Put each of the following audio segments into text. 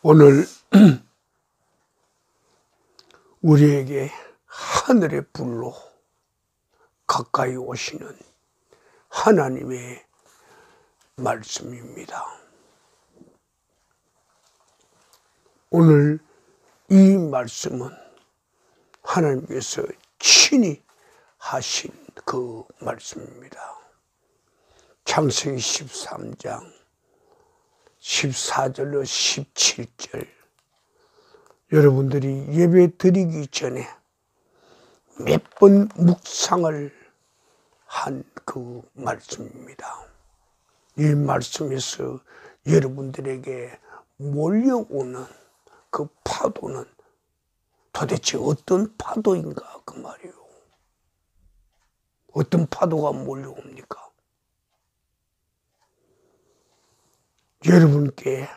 오늘 우리에게 하늘의 불로 가까이 오시는 하나님의 말씀입니다. 오늘 이 말씀은 하나님께서 친히 하신 그 말씀입니다. 창세기 13장 14절로 17절, 여러분들이 예배 드리기 전에 몇 번 묵상을 한 그 말씀입니다. 이 말씀에서 여러분들에게 몰려오는 그 파도는 도대체 어떤 파도인가, 그 말이요. 어떤 파도가 몰려옵니까? 여러분께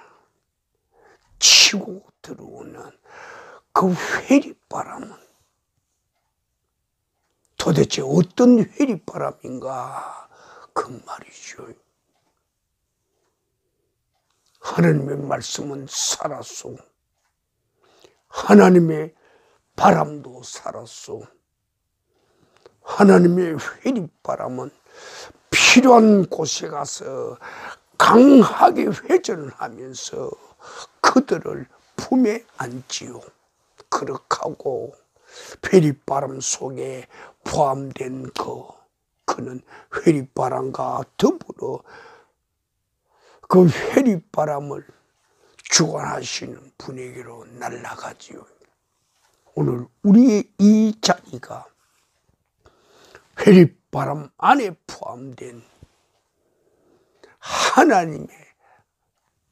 치고 들어오는 그 회리바람은 도대체 어떤 회리바람인가, 그 말이죠. 하나님의 말씀은 살았소. 하나님의 바람도 살았소. 하나님의 회리바람은 필요한 곳에 가서 강하게 회전을 하면서 그들을 품에 안지요. 그렇하고 회리바람 속에 포함된 그는 회리바람과 더불어 그 회리바람을 주관하시는 분에게로 날아가지요. 오늘 우리의 이 자리가 회리바람 안에 포함된 하나님의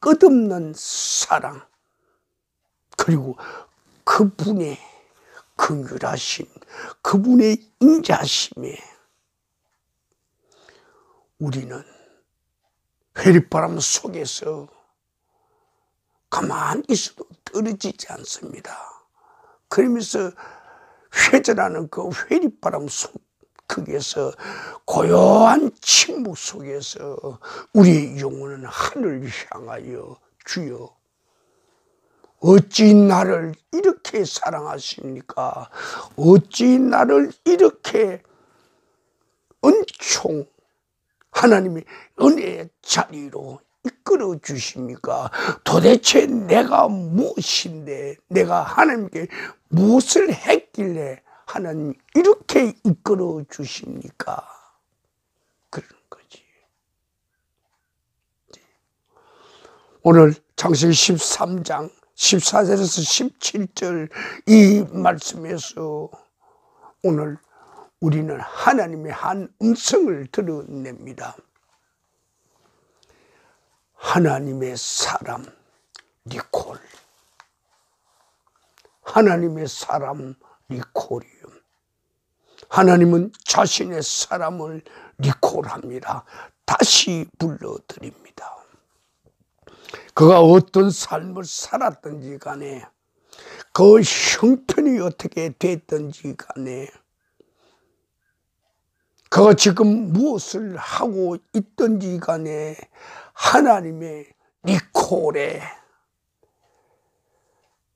끝없는 사랑, 그리고 그분의 긍휼하심, 그분의 인자심에 우리는 회리바람 속에서 가만히 있어도 떨어지지 않습니다. 그러면서 회전하는 그 회리바람 속에서 고요한 침묵 속에서 우리의 영혼은 하늘을 향하여 주여 어찌 나를 이렇게 사랑하십니까? 어찌 나를 이렇게 은총 하나님의 은혜의 자리로 이끌어 주십니까? 도대체 내가 무엇인데, 내가 하나님께 무엇을 했길래 하나님 이렇게 이끌어 주십니까? 그러는 거지. 오늘 창세기 13장 14절에서 17절 이 말씀에서 오늘 우리는 하나님의 한 음성을 드러냅니다. 하나님의 사람 니콜, 하나님의 사람 니콜이요. 하나님은 자신의 사람을 니콜합니다. 다시 불러드립니다. 그가 어떤 삶을 살았든지 간에, 그 형편이 어떻게 됐든지 간에, 그가 지금 무엇을 하고 있든지 간에 하나님의 리콜에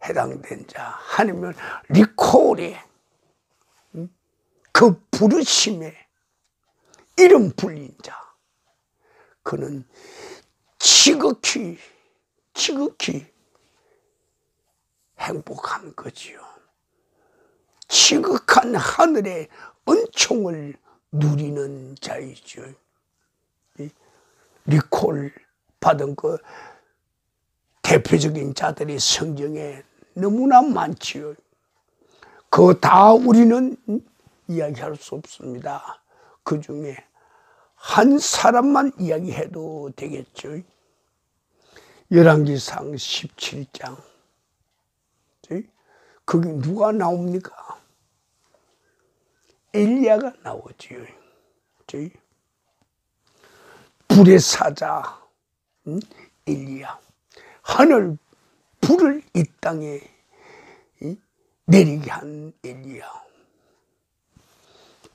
해당된 자, 하나님은 리콜에 그 부르심에 이름 불린 자, 그는 지극히 행복한 거지요. 지극한 하늘의 은총을 누리는 자이죠. 리콜 받은 그 대표적인 자들이 성경에 너무나 많지요. 그거 다 우리는 이야기할 수 없습니다. 그 중에 한 사람만 이야기해도 되겠죠. 열왕기상 17장. 거기 누가 나옵니까? 엘리야가 나오지요. 불의 사자 엘리야, 하늘 불을 이 땅에 내리게 한 엘리야,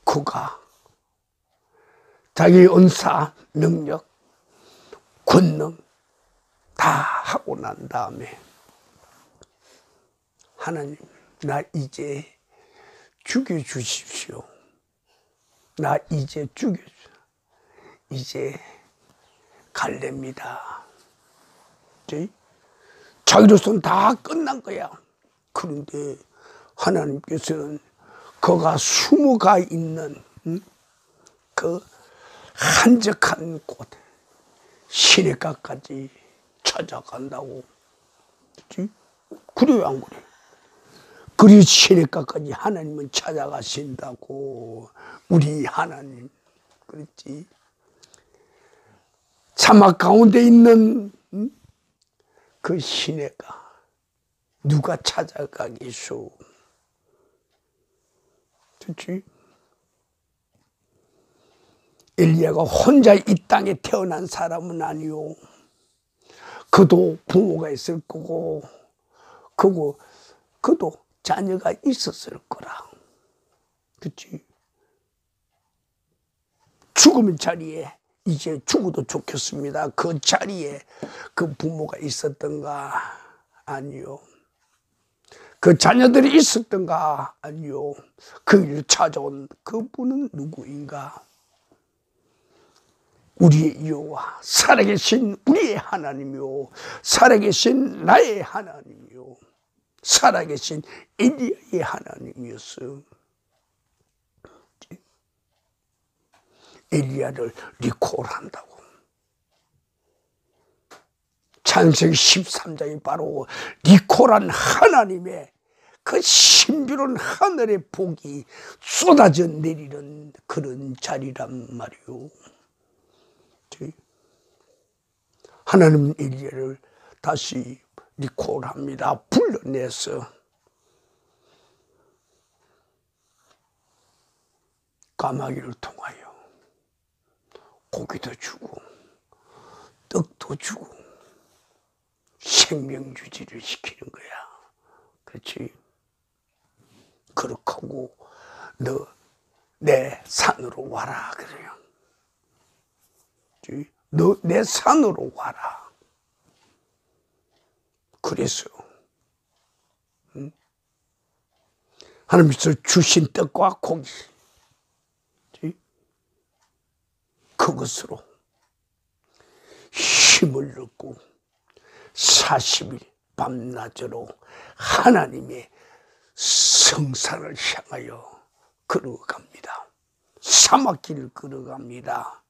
그가 자기 은사, 능력, 권능 다 하고 난 다음에 하나님, 나 이제 죽여주십시오. 나 이제 죽여주십시오. 이제 갈렙니다. 자기로서는 다 끝난 거야. 그런데 하나님께서는 그가 숨어가 있는 그 한적한 곳 시냇가까지 찾아간다고. 그렇지? 그래요, 안 그래? 그리 시냇가까지 하나님은 찾아가신다고. 우리 하나님, 그렇지? 사막 가운데 있는 그 시냇가 누가 찾아가겠소? 그렇지? 엘리야가 혼자 이 땅에 태어난 사람은 아니요. 그도 부모가 있을 거고, 그도 자녀가 있었을 거라. 그치? 죽음 자리에, 이제 죽어도 좋겠습니다. 그 자리에 그 부모가 있었던가? 아니요. 그 자녀들이 있었던가? 아니요. 그 일을 찾아온 그분은 누구인가? 우리의 여호와, 살아계신 우리의 하나님이요, 살아계신 나의 하나님이요, 살아계신 엘리야의 하나님이었어. 엘리야를 리콜한다고. 창세기 13장이 바로 리콜한 하나님의 그 신비로운 하늘의 복이 쏟아져 내리는 그런 자리란 말이요. 하나님은 엘리야를 다시 리콜합니다. 불러내서 까마귀를 통하여 고기도 주고 떡도 주고 생명유지를 시키는 거야. 그렇지? 그렇게 하고 너 내 산으로 와라 그래요. 너 내 산으로 와라. 그래서 하나님께서 주신 떡과 고기 그것으로 힘을 얻고 40일 밤낮으로 하나님의 성산을 향하여 걸어갑니다. 사막길을 걸어갑니다.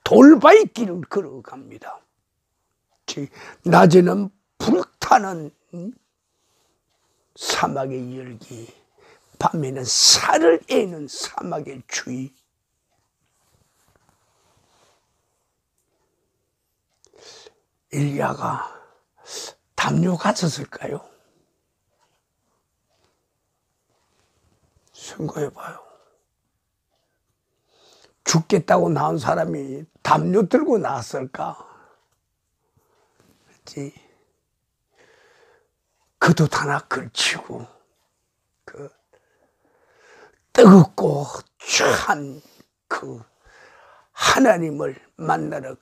돌바위길을 걸어갑니다. 낮에는 불타는 사막의 열기, 밤에는 살을 애는 사막의 추위. 엘리야가 담요 가졌을까요? 생각해봐요. 죽겠다고 나온 사람이 담요 들고 나왔을까? 그렇지? 그도 하나 걸치고 그 뜨겁고 찬 그 하나님을 만나러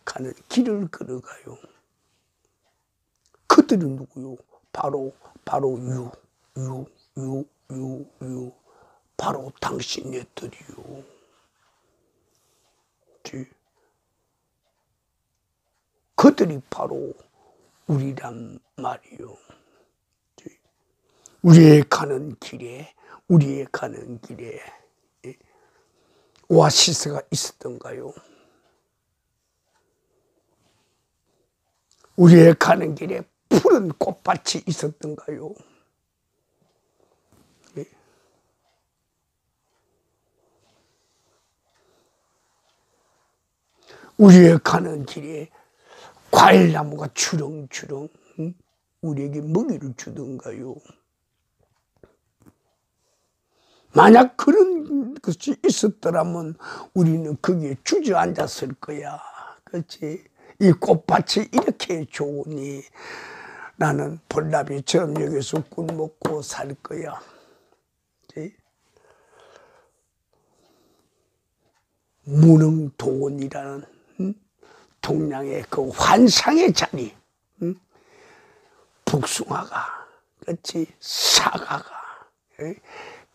가는 길을 걸어가요. 그들은 누구요? 바로 바로 당신네들이요. 그들이 바로 우리란 말이요. 우리의 가는 길에 오아시스가 있었던가요? 우리의 가는 길에 푸른 꽃밭이 있었던가요? 우리의 가는 길에 과일나무가 주렁주렁 우리에게 먹이를 주던가요? 만약 그런 것이 있었더라면 우리는 거기에 주저앉았을 거야. 그렇지? 이 꽃밭이 이렇게 좋으니 나는 볼나비처럼 여기서 꿀 먹고 살 거야. 그렇지? 무능도원이라는 동양의 그 환상의 자리, 복숭아가, 그렇지, 사과가,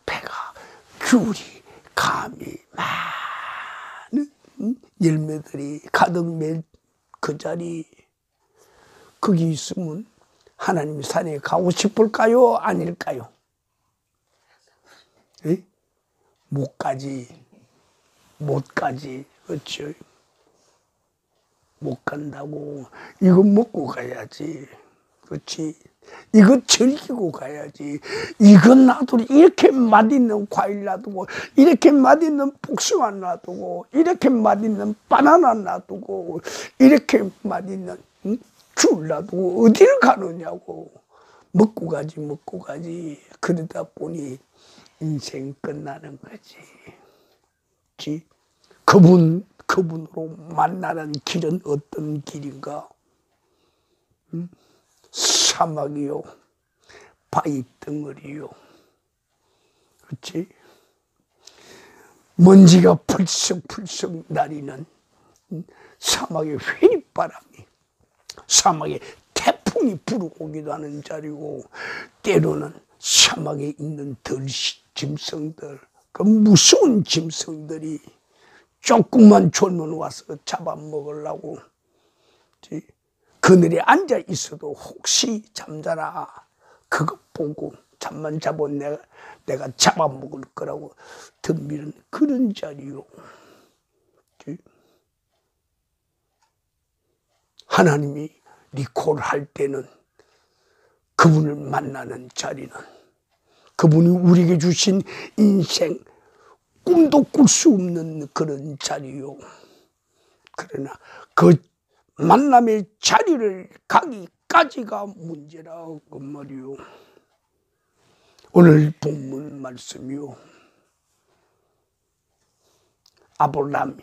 배가, 귤이, 감이 많은 열매들이 가득 맺 그 자리, 거기 있으면 하나님 산에 가고 싶을까요? 아닐까요? 못 가지. 그렇죠? 못 간다고. 이거 먹고 가야지. 그렇지? 이거 즐기고 가야지. 이거 놔두고, 이렇게 맛있는 과일 놔두고, 이렇게 맛있는 복숭아 놔두고, 이렇게 맛있는 바나나 놔두고, 이렇게 맛있는 귤 놔두고 어디를 가느냐고. 먹고 가지. 그러다 보니 인생 끝나는 거지. 그분으로 만나는 길은 어떤 길인가? 사막이요, 바위 덩어리요, 그렇지? 먼지가 풀썩풀썩 나리는 사막의 휘바람이, 사막에 태풍이 불어오기도 하는 자리고, 때로는 사막에 있는 짐승들, 그 무서운 짐승들이 조금만 졸면 와서 잡아먹으려고, 그늘에 앉아 있어도 혹시 잠자나 그것 보고 잠만 자본 내가 잡아먹을 거라고 덤비는 그런 자리요. 하나님이 리콜할 때는 그분을 만나는 자리는, 그분이 우리에게 주신 인생 꿈도 꿀 수 없는 그런 자리요. 그러나 그 만남의 자리를 가기까지가 문제라 그 말이요. 오늘 본문 말씀이요, 아브라함이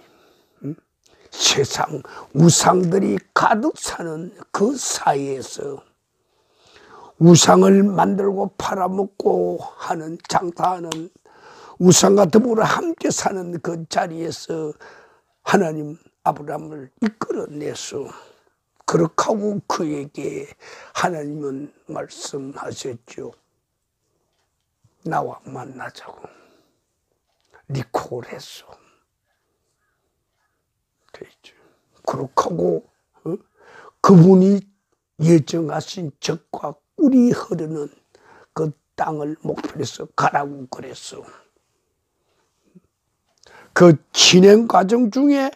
세상 우상들이 가득 사는 그 사이에서 우상을 만들고 팔아먹고 하는, 장사하는, 우상과 더불어 함께 사는 그 자리에서 하나님 아브라함을 이끌어내서, 그렇게 하고 그에게 하나님은 말씀하셨죠. 나와 만나자고. 리콜했어. 그렇게 하고 그분이 예정하신 적과 꿀이 흐르는 그 땅을 목표로 해서 가라고 그랬어. 그 진행 과정 중에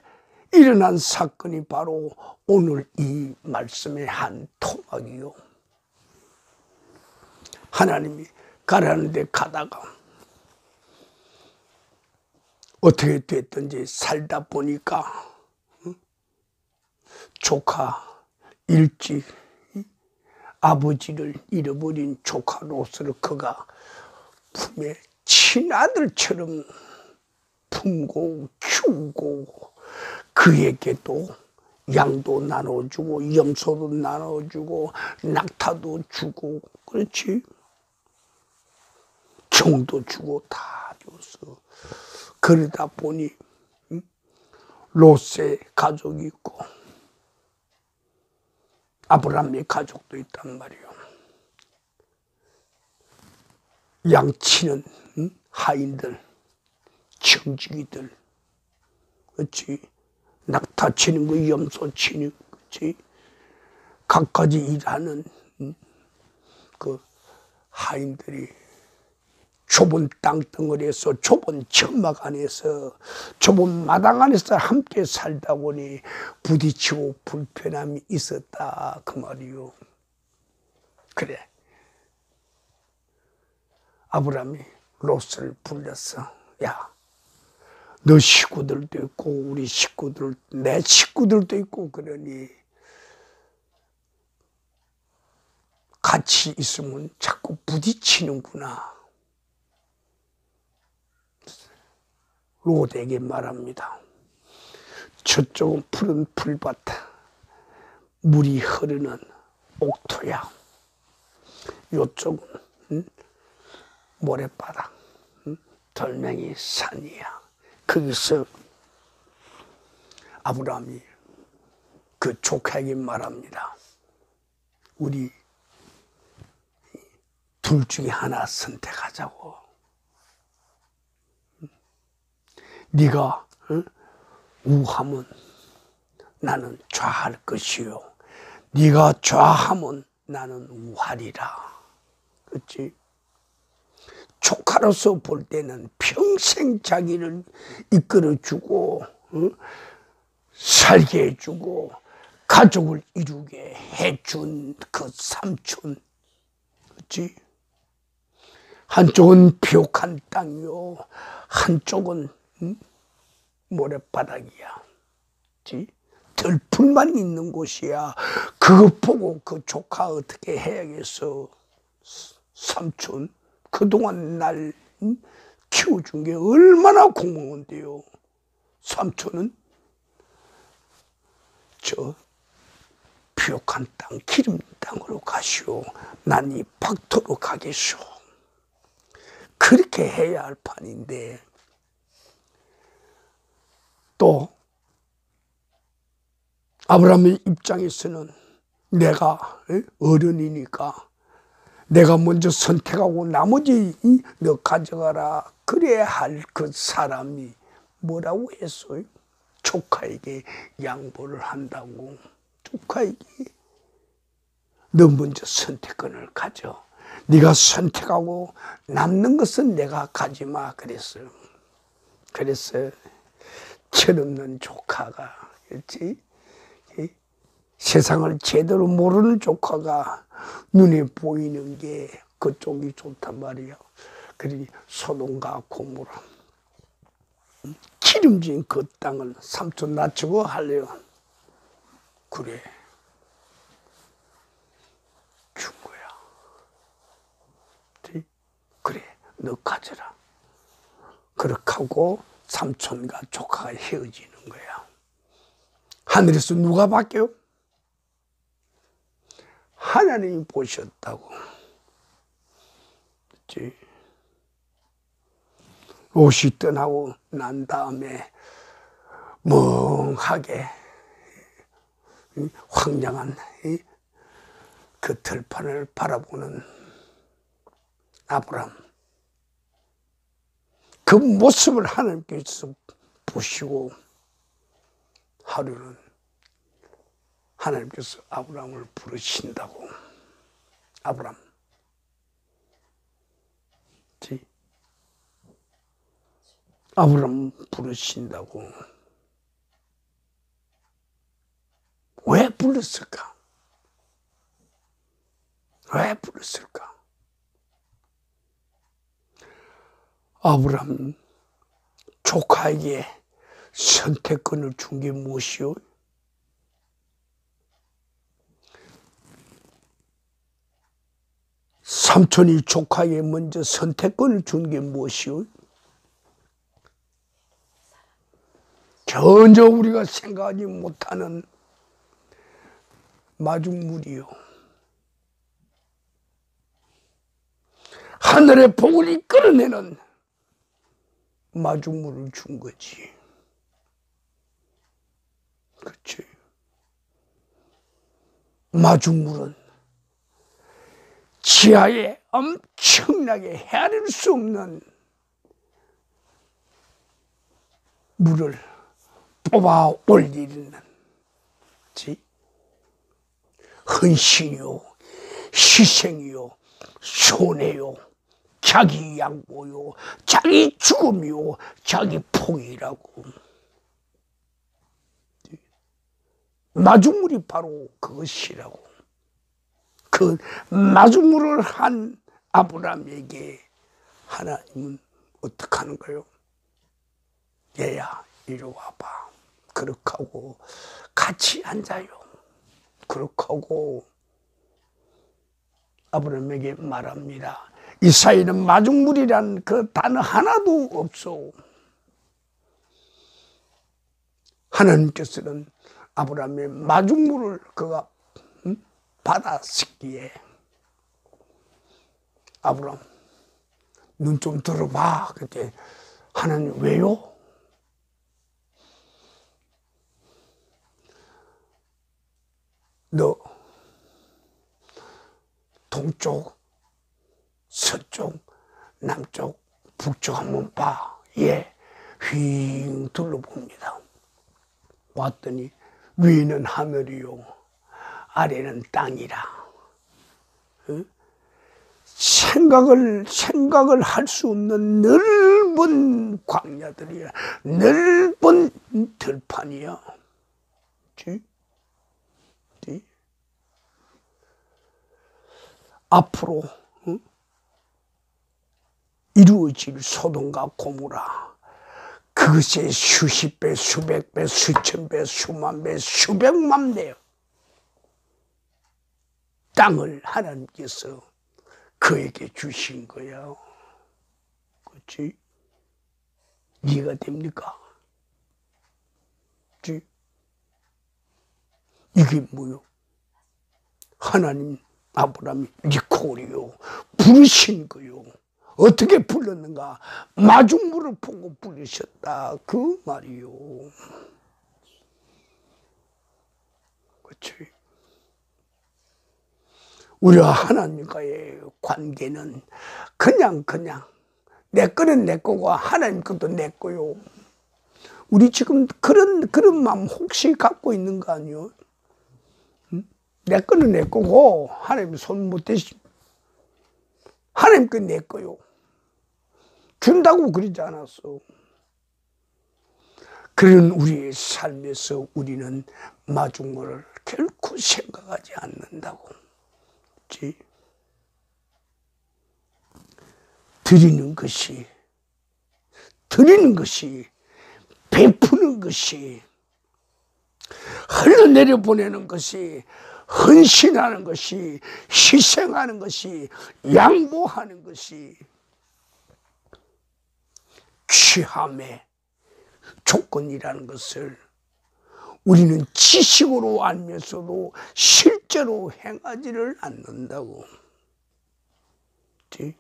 일어난 사건이 바로 오늘 이 말씀의 한 토막이요. 하나님이 가라는 데 가다가 어떻게 됐든지 살다 보니까 조카 일찍 아버지를 잃어버린 조카 롯을 그가 품에 친아들처럼 품고 키우고, 그에게도 양도 나눠주고 염소도 나눠주고 낙타도 주고, 그렇지? 종도 주고 다 줬어. 그러다 보니 롯의 가족이 있고 아브라함의 가족도 있단 말이에요. 양치는 하인들, 청지기들, 그렇지? 낙타 치는 거, 염소 치는 거, 그렇지? 갖가지 일하는 그 하인들이 좁은 땅덩어리에서, 좁은 천막 안에서, 좁은 마당 안에서 함께 살다 보니 부딪히고 불편함이 있었다 그 말이요. 그래, 아브라함이 롯을 불렀어. 야, 너 식구들도 있고 우리 식구들, 내 식구들도 있고, 그러니 같이 있으면 자꾸 부딪히는구나. 롯에게 말합니다. 저쪽은 푸른 풀밭, 물이 흐르는 옥토야. 이쪽은 모래바닥, 돌멩이 산이야. 거기서 아브라함이 그 조카에게 말합니다. 우리 둘 중에 하나 선택하자고. 네가 우하면 나는 좌할 것이요, 네가 좌하면 나는 우하리라. 그렇지? 조카로서 볼 때는 평생 자기를 이끌어주고 살게 해주고 가족을 이루게 해준 그 삼촌, 그렇지? 한쪽은 비옥한 땅이요, 한쪽은 모래바닥이야. 그렇지? 들풀만 있는 곳이야. 그거 보고 그 조카 어떻게 해야겠어. 삼촌 그동안 날 키워준 게 얼마나 고마운데요. 삼촌은 저 비옥한 땅, 기름 땅으로 가시오. 난 이 박토로 가겠소. 그렇게 해야 할 판인데, 또 아브라함의 입장에서는 내가 어른이니까 내가 먼저 선택하고 나머지 너 가져가라 그래야 할 그 사람이 뭐라고 했어요? 조카에게 양보를 한다고. 조카에게 너 먼저 선택권을 가져. 네가 선택하고 남는 것은 내가 가지마 그랬어요. 그래서 철없는 조카가, 그렇지? 세상을 제대로 모르는 조카가 눈에 보이는 게 그쪽이 좋단 말이야. 그러니 소돔과 고모라 기름진 그 땅을 삼촌 낮추고 하래요. 그래, 준 거야. 그래, 너 가져라. 그렇게 하고 삼촌과 조카가 헤어지는 거야. 하늘에서 누가 바뀌어? 하나님이 보셨다고. 그렇지? 롯이 떠나고 난 다음에 멍하게 황량한 그 들판을 바라보는 아브람, 그 모습을 하나님께서 보시고 하루는 하나님께서 아브람을 부르신다고. 아브람, 아브람 부르신다고. 왜 불렀을까? 왜 불렀을까? 아브람 조카에게 선택권을 준 게 무엇이요? 삼촌이 조카에게 먼저 선택권을 준 게 무엇이요? 전혀 우리가 생각하지 못하는 마중물이요. 하늘의 복을 이끌어내는 마중물을 준 거지. 그렇지. 마중물은 지하에 엄청나게 헤아릴 수 없는 물을 뽑아 올리는, 그렇지? 헌신이요, 희생이요, 손해요, 자기 양보요, 자기 죽음이요, 자기 포기라고. 마중물이 바로 그것이라고. 그 마중물을 한 아브라함에게 하나님은 어떻게 하는 거예요? 얘야 이리 와봐. 그렇게 하고 같이 앉아요. 그렇게 하고 아브라함에게 말합니다. 이 사이는 마중물이란 그 단어 하나도 없어. 하나님께서는 아브라함의 마중물을 그가 받았기에 아브라함 눈 좀 들어봐. 그때 하나님 왜요? 너 동쪽 서쪽, 남쪽, 북쪽 한번 봐. 예, 휙 둘러봅니다. 왔더니 위는 하늘이요, 아래는 땅이라. 생각을 할 수 없는 넓은 광야들이야. 넓은 들판이야. 앞으로 이루어질 소돔과 고모라, 그것의 수십 배, 수백 배, 수천 배, 수만 배, 수백만 배 땅을 하나님께서 그에게 주신 거야. 그렇지? 이해가 됩니까? 그렇지? 이게 뭐요? 하나님 아브라함이 리콜이요, 부르신 거요. 어떻게 불렀는가? 마중물을 보고 부르셨다, 그 말이요. 그렇지? 우리와 하나님과의 관계는 그냥 내 거는 내 거고 하나님 것도 내 거요. 우리 지금 그런 마음 혹시 갖고 있는 거 아니요? 내 거는 내 거고 하나님 손 못 대시. 하나님 거 내 거요. 준다고 그러지 않았어. 그런 우리의 삶에서 우리는 마중물을 결코 생각하지 않는다고. 그렇지? 드리는 것이, 베푸는 것이, 흘러내려 보내는 것이, 헌신하는 것이, 희생하는 것이, 양보하는 것이 취함의 조건이라는 것을 우리는 지식으로 알면서도 실제로 행하지를 않는다고. 그치?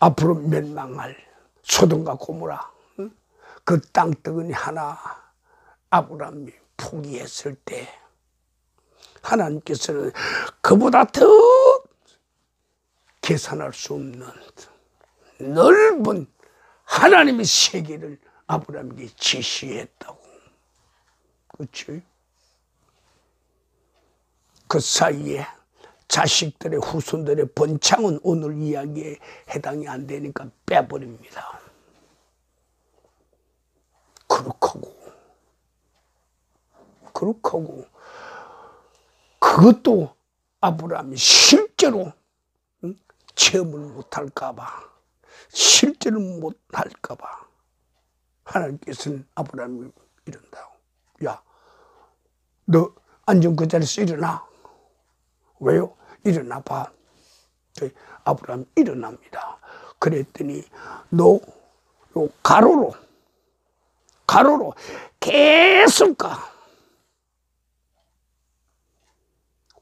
앞으로 멸망할 소돔과 고모라, 그 땅덩어리 하나 아브라함이 포기했을 때 하나님께서는 그보다 더 계산할 수 없는 넓은 하나님의 세계를 아브라함에게 지시했다고. 그렇지? 그 사이에 자식들의 후손들의 번창은 오늘 이야기에 해당이 안 되니까 빼버립니다. 그렇고 그것도 아브라함이 실제로 체험을 못할까봐, 실제로 못할까봐 하나님께서는 아브라함이 이런다고. 야, 너 앉은 그 자리에서 일어나. 왜요? 일어나봐. 아브라함 일어납니다. 그랬더니 너 가로로 계속 가.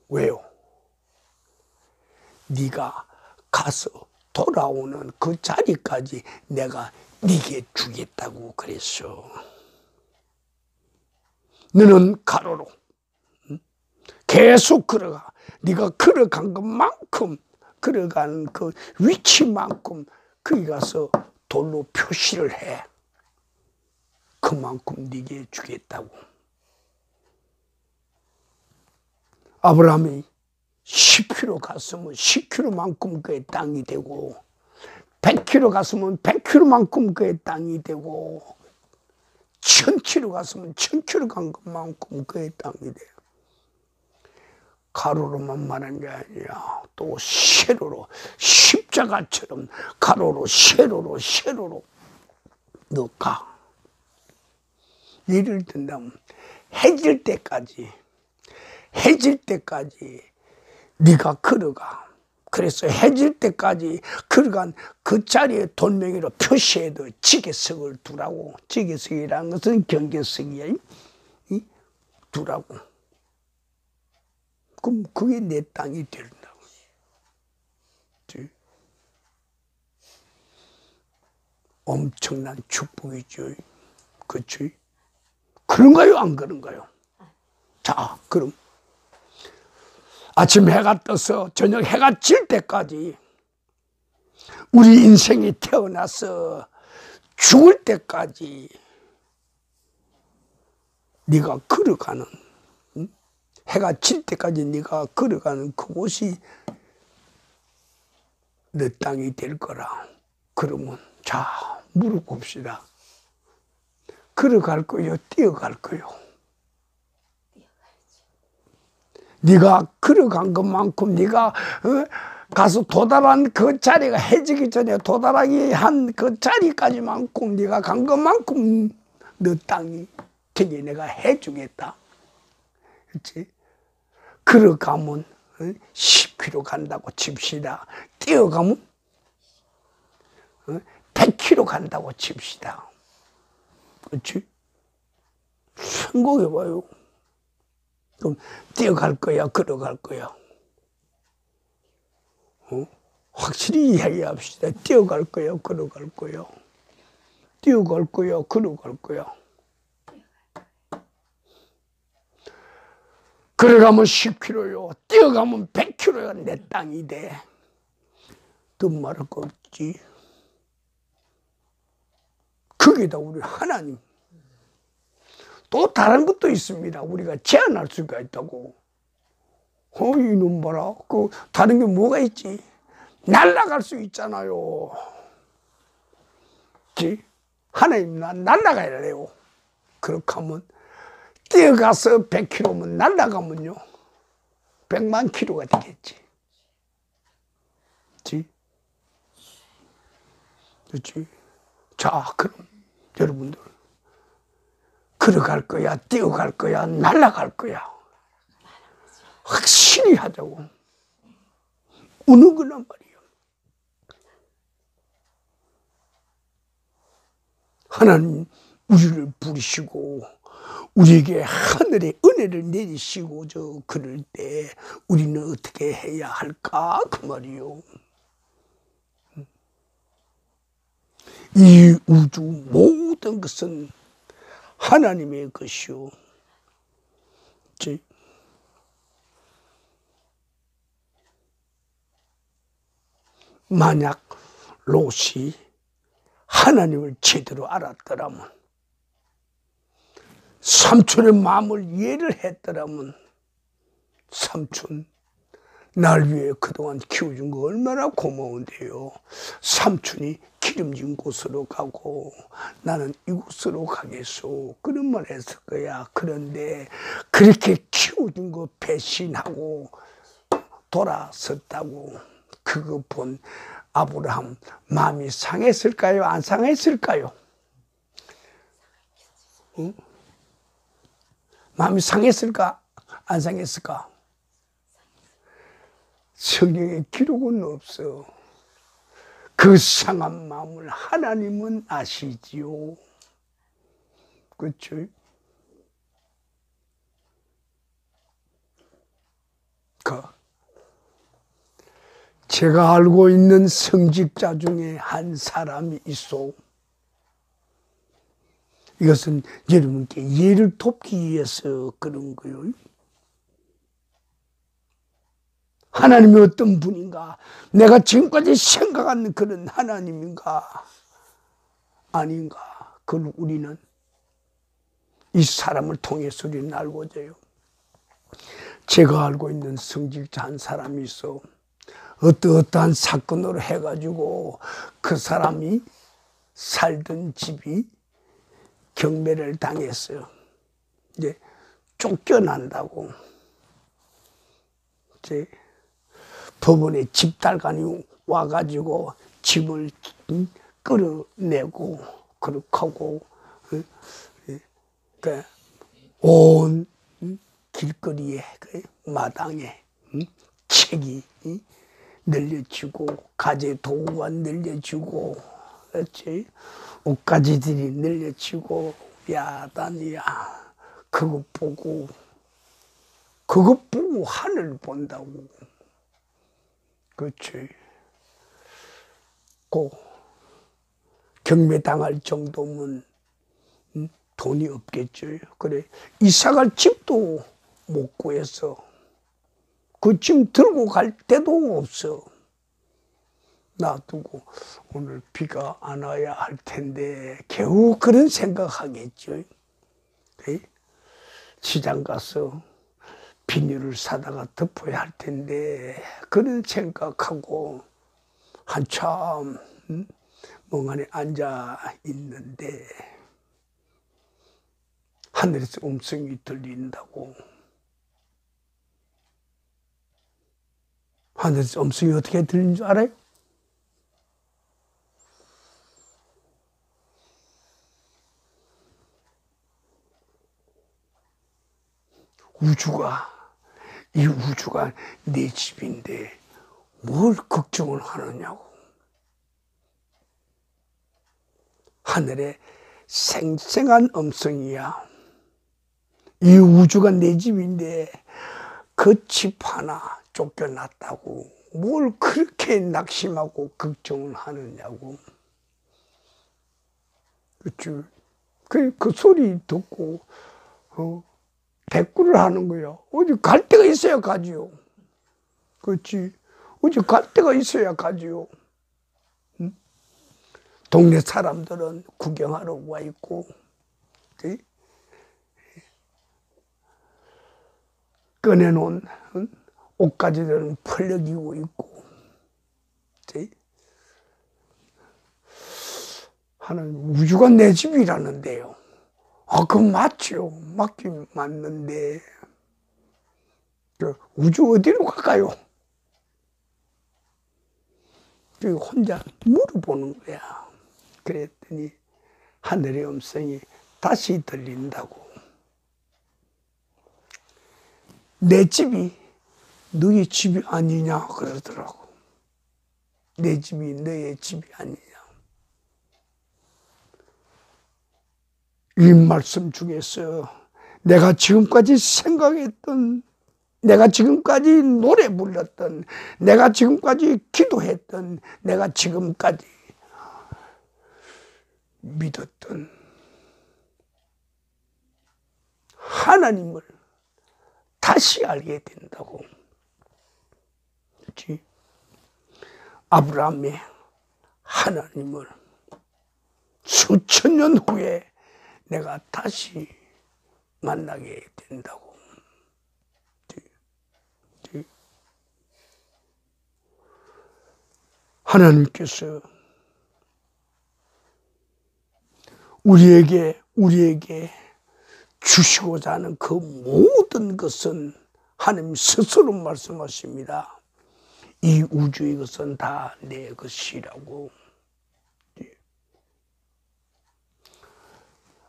왜요? 네가 가서 돌아오는 그 자리까지 내가 네게 주겠다고 그랬어. 너는 가로로 계속 걸어가. 네가 걸어간 것만큼, 걸어간 그 위치만큼 거기 가서 돌로 표시를 해. 그만큼 네게 주겠다고. 아브라함이 10km 갔으면 10km만큼 그의 땅이 되고, 100km 갔으면 100km만큼 그의 땅이 되고, 1000km 갔으면 1000km 간 것만큼 그의 땅이 돼요. 가로로만 말한 게 아니라 또 세로로, 십자가처럼 가로로 세로로 너 가. 예를 든다면 해질 때까지 네가 걸어가. 그래서 해질 때까지 걸어간 그 자리에 돌멩이로 표시해도 지게석을 두라고. 지게석이라는 것은 경계석이야. 두라고. 그럼 그게 내 땅이 된다고. 엄청난 축복이죠. 그렇지? 그런가요? 안 그런가요? 자, 그럼 아침 해가 떠서 저녁 해가 질 때까지 우리 인생이 태어나서 죽을 때까지 네가 걸어가는, 해가 질 때까지 네가 걸어가는 그곳이 내 땅이 될 거라. 그러면 자, 물어봅시다. 걸어갈 거요, 뛰어갈 거요? 네가 걸어간 것만큼 네가 가서 도달한 그 자리가 해지기 전에 도달하기 한 그 자리까지만큼 네가 간 것만큼 너 땅이 되게 내가 해주겠다. 그렇지? 걸어가면 10km 간다고 칩시다. 뛰어가면 100km 간다고 칩시다. 그렇지? 생각해봐요. 그럼 뛰어갈 거야, 걸어갈 거야? 확실히 이야기합시다. 뛰어갈 거야, 걸어갈 거야? 뛰어갈 거야, 걸어갈 거야? 걸어가면 10km요. 뛰어가면 100km요. 내 땅이 돼. 더 말할 거 없지. 거기다 우리 하나님. 또 다른 것도 있습니다. 우리가 제한할 수가 있다고. 이놈 봐라. 그 다른 게 뭐가 있지? 날아갈 수 있잖아요. 하나님 나 날아가야 돼요. 그렇게 하면 뛰어가서 100km면 날아가면요 100만 km가 되겠지. 그렇지? 자, 그럼 여러분들 걸어갈 거야, 뛰어갈 거야, 날아갈 거야? 확실히 하자고. 어느 거란 말이에요. 하나님 우리를 부르시고 우리에게 하늘의 은혜를 내리시고 그럴 때 우리는 어떻게 해야 할까 그 말이요. 이 우주 모든 것은 하나님의 것이요. 만약 롯이 하나님을 제대로 알았더라면, 삼촌의 마음을 이해를 했더라면, 삼촌 날 위해 그동안 키워준 거 얼마나 고마운데요. 삼촌이 기름진 곳으로 가고 나는 이곳으로 가겠소. 그런 말 했을 거야. 그런데 그렇게 키워준 거 배신하고 돌아섰다고 그거 본 아브라함 마음이 상했을까요? 안 상했을까요? 응? 마음이 상했을까? 안 상했을까? 성경에 기록은 없어. 그 상한 마음을 하나님은 아시지요. 그렇죠? 제가 알고 있는 성직자 중에 한 사람이 있어. 이것은 여러분께 예를 돕기 위해서 그런 거예요. 하나님이 어떤 분인가? 내가 지금까지 생각하는 그런 하나님인가? 아닌가? 그걸 우리는 이 사람을 통해서 우리는 알고져요. 제가 알고 있는 성직자 한 사람이 있어. 어떠한 사건으로 해가지고 그 사람이 살던 집이 경매를 당했어요. 이제 쫓겨난다고. 이제 법원에 집달관이 와가지고 집을 끌어내고 그렇게 하고 온 길거리에 마당에 책이 늘려지고 가재 도구가 늘려지고 그렇지? 옷가지들이 늘려지고 야단이야. 그거 보고 하늘 본다고. 그렇지. 그 경매당할 정도면 돈이 없겠죠. 그래 이사갈 집도 못 구해서 그 짐 들고 갈 데도 없어. 놔두고 오늘 비가 안 와야 할 텐데 겨우 그런 생각하겠죠. 시장 가서 비닐을 사다가 덮어야 할 텐데 그런 생각하고 한참 멍하니 앉아 있는데 하늘에서 음성이 들린다고. 하늘에서 음성이 어떻게 들리는 줄 알아요? 이 우주가 내 집인데 뭘 걱정을 하느냐고. 하늘에 생생한 음성이야. 이 우주가 내 집인데 그 집 하나 쫓겨났다고 뭘 그렇게 낙심하고 걱정을 하느냐고. 그치? 그 소리 듣고 대꾸를 하는 거야. 어디 갈 데가 있어야 가지요. 그렇지? 어디 갈 데가 있어야 가지요. 응? 동네 사람들은 구경하러 와 있고, 그치? 꺼내놓은 옷가지들은 펄럭이고 있고, 그치? 하는 우주가 내 집이라는데요. 그건 맞죠. 맞긴 맞는데, 우주 어디로 갈까요? 혼자 물어보는 거야. 그랬더니 하늘의 음성이 다시 들린다고. 내 집이 너의 집이 아니냐 그러더라고. 내 집이 너의 집이 아니냐. 이 말씀 중에서 내가 지금까지 생각했던, 내가 지금까지 노래 불렀던, 내가 지금까지 기도했던, 내가 지금까지 믿었던 하나님을 다시 알게 된다고. 그렇지? 아브라함의 하나님을 수천 년 후에 내가 다시 만나게 된다고. 하나님께서 우리에게 주시고자 하는 그 모든 것은 하나님 스스로 말씀하십니다. 이 우주의 것은 다 내 것이라고.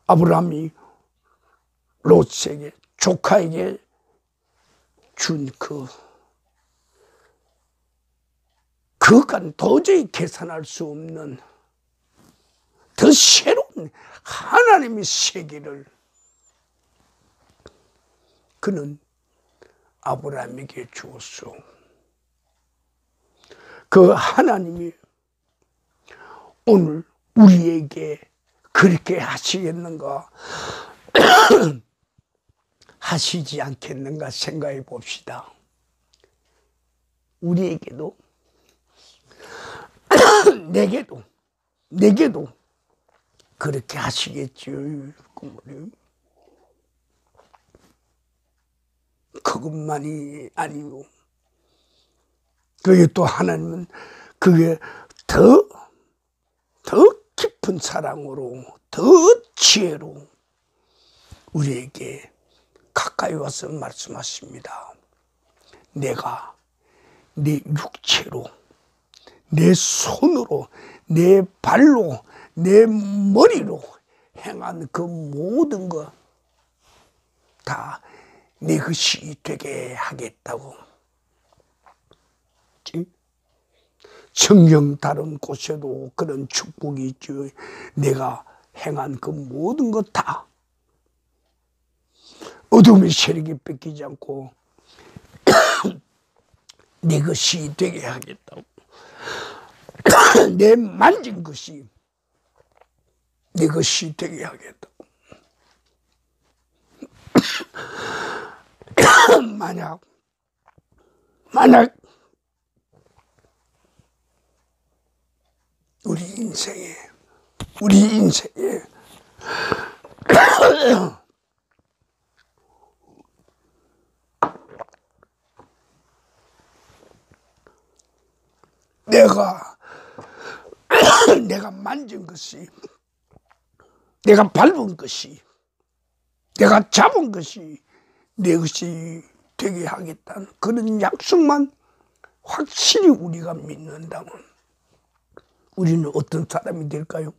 아브라함이 롯에게, 조카에게 준 그간 도저히 계산할 수 없는 더 새로운 하나님의 세계를 그는 아브라함에게 주었소. 그 하나님이 오늘 우리에게 그렇게 하시겠는가 하시지 않겠는가 생각해 봅시다. 우리에게도 내게도 그렇게 하시겠죠. 그것만이 아니고 그게 또 하나님은 그게 더 깊은 사랑으로, 더 지혜로 우리에게 가까이 와서 말씀하십니다. 내가 내 육체로, 내 손으로, 내 발로, 내 머리로 행한 그 모든 것 다 내 것이 되게 하겠다고. 성경 다른 곳에도 그런 축복이 있죠. 내가 행한 그 모든 것 다 어둠의 세력이 뺏기지 않고 내 것이 되게 하겠다고. 내 만진 것이 내 것이 되게 하겠다고. 만약 만약 우리 인생에 내가 만진 것이, 내가 밟은 것이, 내가 잡은 것이 내 것이 되게 하겠다는 그런 약속만 확실히 우리가 믿는다면 우리는 어떤 사람이 될까요?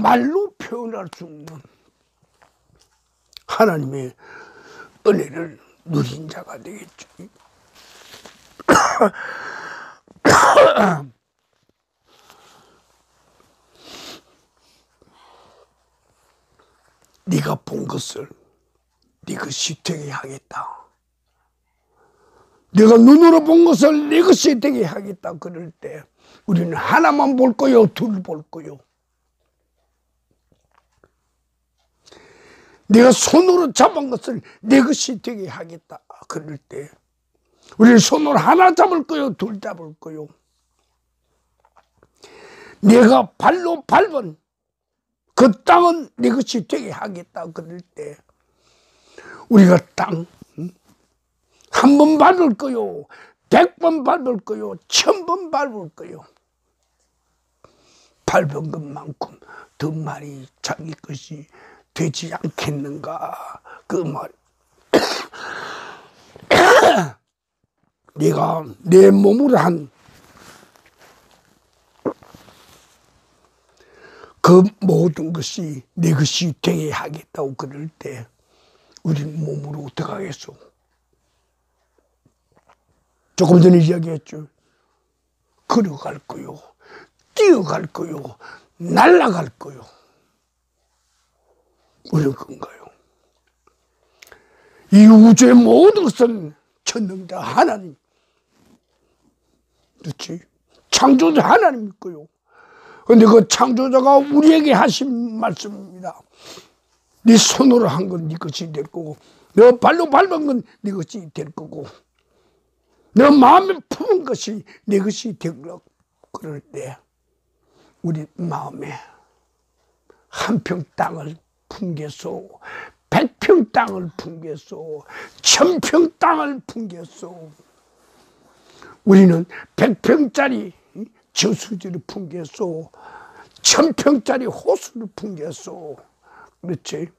말로 표현할 수 없는 하나님의 은혜를 누린 자가 되겠죠. 네가 본 것을 네 것이 되게 하겠다. 내가 눈으로 본 것을 네 것이 되게 하겠다. 그럴 때 우리는 하나만 볼 거요, 둘 볼 거요. 내가 손으로 잡은 것을 내 것이 되게 하겠다. 그럴 때 우리는 손으로 하나 잡을 거요, 둘 잡을 거요. 내가 발로 밟은 그 땅은 내 것이 되게 하겠다. 그럴 때 우리가 땅 한 번 밟을 거요, 100번 밟을 거요, 1000번 밟을 거요. 밟은 것만큼 더 많이 자기 것이 되지 않겠는가. 그 말. 내가 내 몸으로 한 그 모든 것이 내 것이 되게 하겠다고 그럴 때 우리는 몸으로 어떻게 하겠소? 조금 전에 이야기했죠. 걸어갈 거요, 뛰어갈 거요, 날아갈 거요. 우리는 그런가요? 이 우주의 모든 것은 전능자 하나님, 그렇지? 창조자 하나님일 거요. 그런데 그 창조자가 우리에게 하신 말씀입니다. 네 손으로 한 건 네 것이 될 거고, 너 발로 밟은 건 네 것이 될 거고, 너 마음에 품은 것이 내 것이 될 거고. 그럴 때 우리 마음에 한 평 땅을 품겠소, 100평 땅을 품겠소, 1000평 땅을 품겠소. 우리는 100평짜리 저수지를 품겠소, 1000평짜리 호수를 품겠소. 그렇지?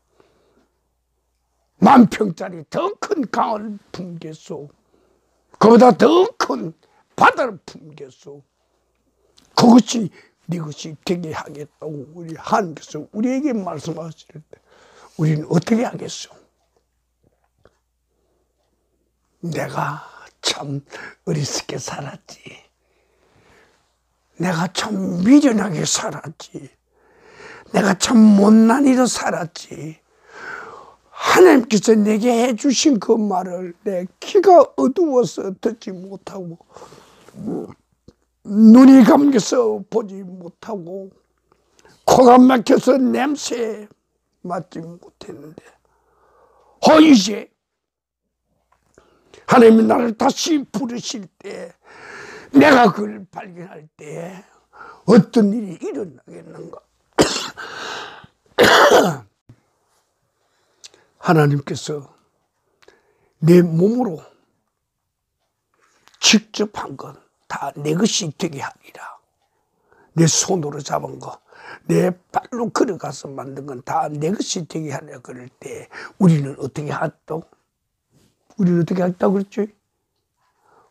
10,000평짜리 더 큰 강을 품겠소. 그보다 더 큰 바다를 품겠소. 그것이 네 것이 되게 하겠다고 우리 하나님께서 우리에게 말씀하실 때 우리는 어떻게 하겠소? 내가 참 어리석게 살았지. 내가 참 미련하게 살았지. 내가 참 못난 이로 살았지. 하나님께서 내게 해주신 그 말을 내 귀가 어두워서 듣지 못하고 눈이 감겨서 보지 못하고 코가 막혀서 냄새에 맡지 못했는데 이제 하나님이 나를 다시 부르실 때 내가 그걸 발견할 때 어떤 일이 일어나겠는가. 하나님께서 내 몸으로 직접 한 건 다 내 것이 되게 하리라. 내 손으로 잡은 거, 내 발로 걸어가서 만든 건 다 내 것이 되게 하리라. 그럴 때 우리는 어떻게 하겠다고? 우리는 어떻게 하겠다고 그랬지?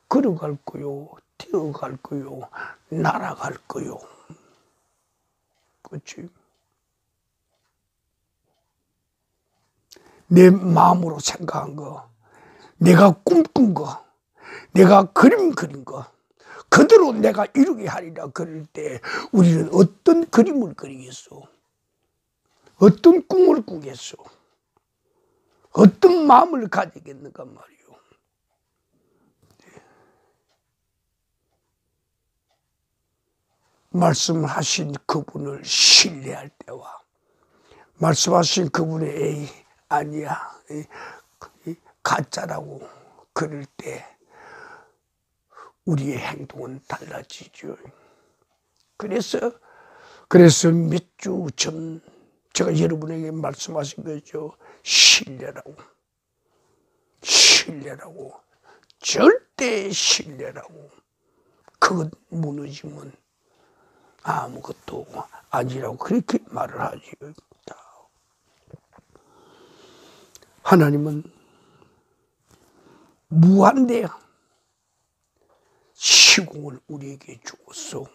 걸어갈 거요, 뛰어갈 거요, 날아갈 거요. 그렇지? 내 마음으로 생각한 거, 내가 꿈꾼 거, 내가 그림 그린 거 그대로 내가 이루게 하리라. 그럴 때 우리는 어떤 그림을 그리겠소? 어떤 꿈을 꾸겠소? 어떤 마음을 가지겠는가 말이요. 말씀하신 그분을 신뢰할 때와 말씀하신 그분의 아니야, 가짜라고 그럴 때 우리의 행동은 달라지죠. 그래서 몇 주 전 제가 여러분에게 말씀하신 거죠. 신뢰라고. 절대 신뢰라고. 그것 무너지면 아무것도 아니라고 그렇게 말을 하지요. 하나님은 무한대야. 시공을 우리에게 주었소.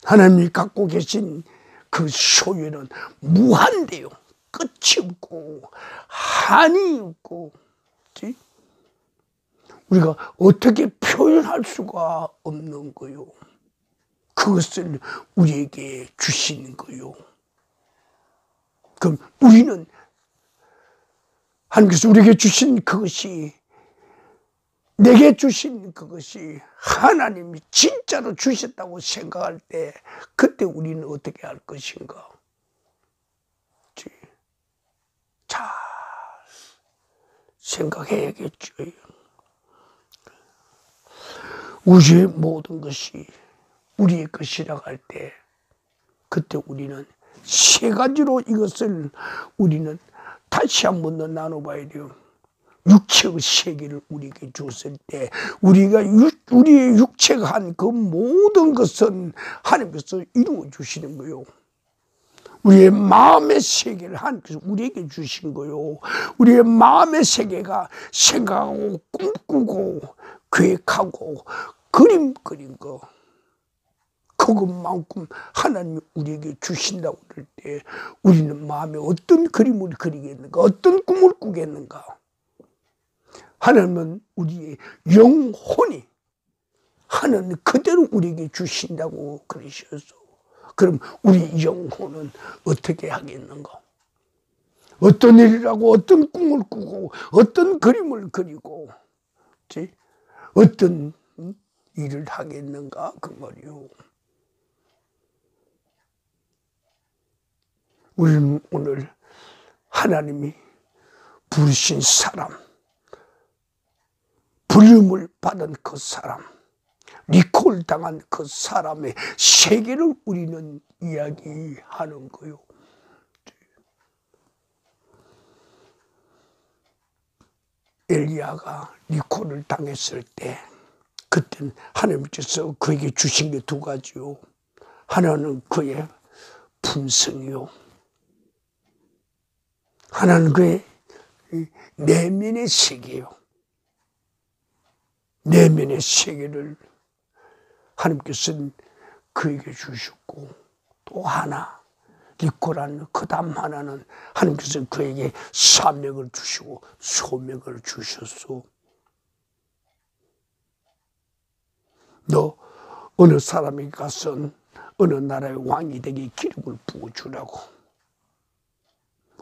하나님이 갖고 계신 그 소유는 무한대요. 끝이 없고 한이 없고, 우리가 어떻게 표현할 수가 없는 거요. 그것을 우리에게 주시는 거요. 그럼 우리는 하나님께서 우리에게 주신 그것이, 내게 주신 그것이 하나님이 진짜로 주셨다고 생각할 때 그때 우리는 어떻게 할 것인가? 잘 생각해야겠죠. 우주의 모든 것이 우리의 것이라고 할 때 그때 우리는 세 가지로 이것을 우리는 다시 한 번 더 나눠봐야 돼요. 육체의 세계를 우리에게 줬을 때 우리의 육체가 한 그 모든 것은 하나님께서 이루어 주시는 거요. 우리의 마음의 세계를 하나님께서 우리에게 주신 거요. 우리의 마음의 세계가 생각하고 꿈꾸고 계획하고 그림 그린 거, 그것만큼 하나님이 우리에게 주신다고 그럴 때 우리는 마음에 어떤 그림을 그리겠는가, 어떤 꿈을 꾸겠는가. 하나님은 우리의 영혼이 하나님 그대로 우리에게 주신다고 그러셔서, 그럼 우리 영혼은 어떻게 하겠는가? 어떤 일이라고 어떤 꿈을 꾸고 어떤 그림을 그리고 어떤 일을 하겠는가 그 말이요. 우리는 오늘 하나님이 부르신 사람, 부름을 받은 그 사람, 리콜 당한 그 사람의 세계를 우리는 이야기하는 거요. 엘리야가 리콜을 당했을 때 그때는 하나님께서 그에게 주신 게 두 가지요. 하나는 그의 품성이요. 하나는 그의 내면의 세계요. 내면의 세계를 하나님께서는 그에게 주셨고, 또 하나, 리코라는 그 다음 하나는 하나님께서 그에게 사명을 주시고 소명을 주셨소. 너 어느 사람에게 가서 어느 나라의 왕이 되게 기름을 부어주라고,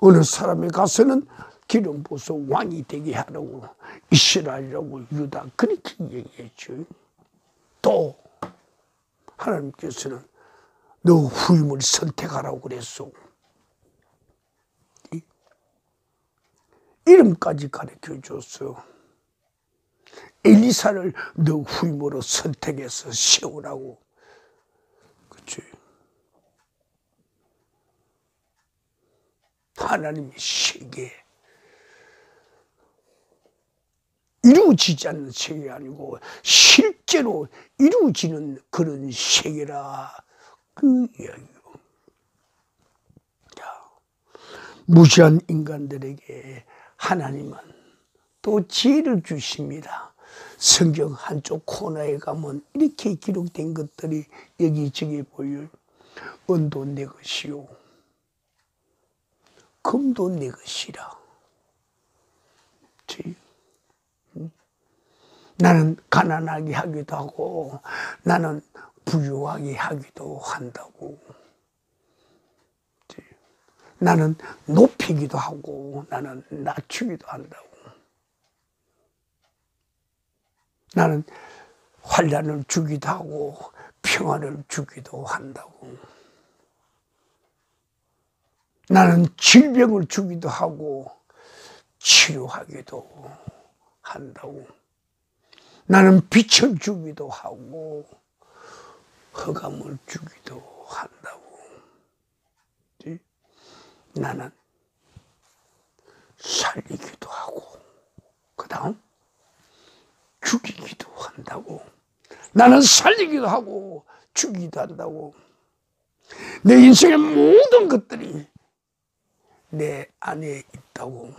어느 사람에 가서는 기름 부어서 왕이 되게 하라고, 이스라엘이라고 유다 그렇게 얘기했죠. 또 하나님께서는 너 후임을 선택하라고 그랬소. 이름까지 가르쳐 줬어. 엘리사를 너 후임으로 선택해서 세우라고. 그치? 하나님의 세계, 이루어지지 않는 세계가 아니고 실제로 이루어지는 그런 세계라 그 이야기요. 무지한 인간들에게 하나님은 또 지혜를 주십니다. 성경 한쪽 코너에 가면 이렇게 기록된 것들이 여기저기 보여요. 은도 내 것이요, 금도 내 것이라. 나는 가난하게 하기도 하고 나는 부유하게 하기도 한다고. 나는 높이기도 하고 나는 낮추기도 한다고. 나는 환난을 주기도 하고 평안을 주기도 한다고. 나는 질병을 주기도 하고 치유하기도 한다고. 나는 빛을 주기도 하고 흑암을 주기도 한다고. 나는 살리기도 하고 그 다음 죽이기도 한다고. 나는 살리기도 하고 죽이기도 한다고. 내 인생의 모든 것들이 내 안에 있다고.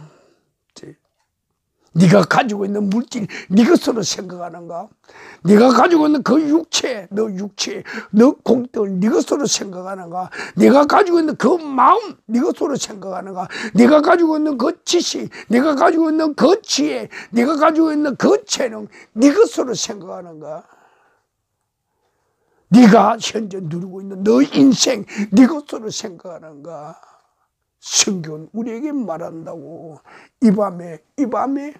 네가 가지고 있는 물질, 네 것으로 생각하는가? 네가 가지고 있는 그 육체, 너 공덕을 네 것으로 생각하는가? 네가 가지고 있는 그 마음, 네 것으로 생각하는가? 네가 가지고 있는 그 지식, 네가 가지고 있는 그 지혜, 네가 가지고 있는 그 재능, 네 것으로 생각하는가? 네가 현재 누리고 있는 너 인생, 네 것으로 생각하는가? 성경은 우리에게 말한다고. 이 밤에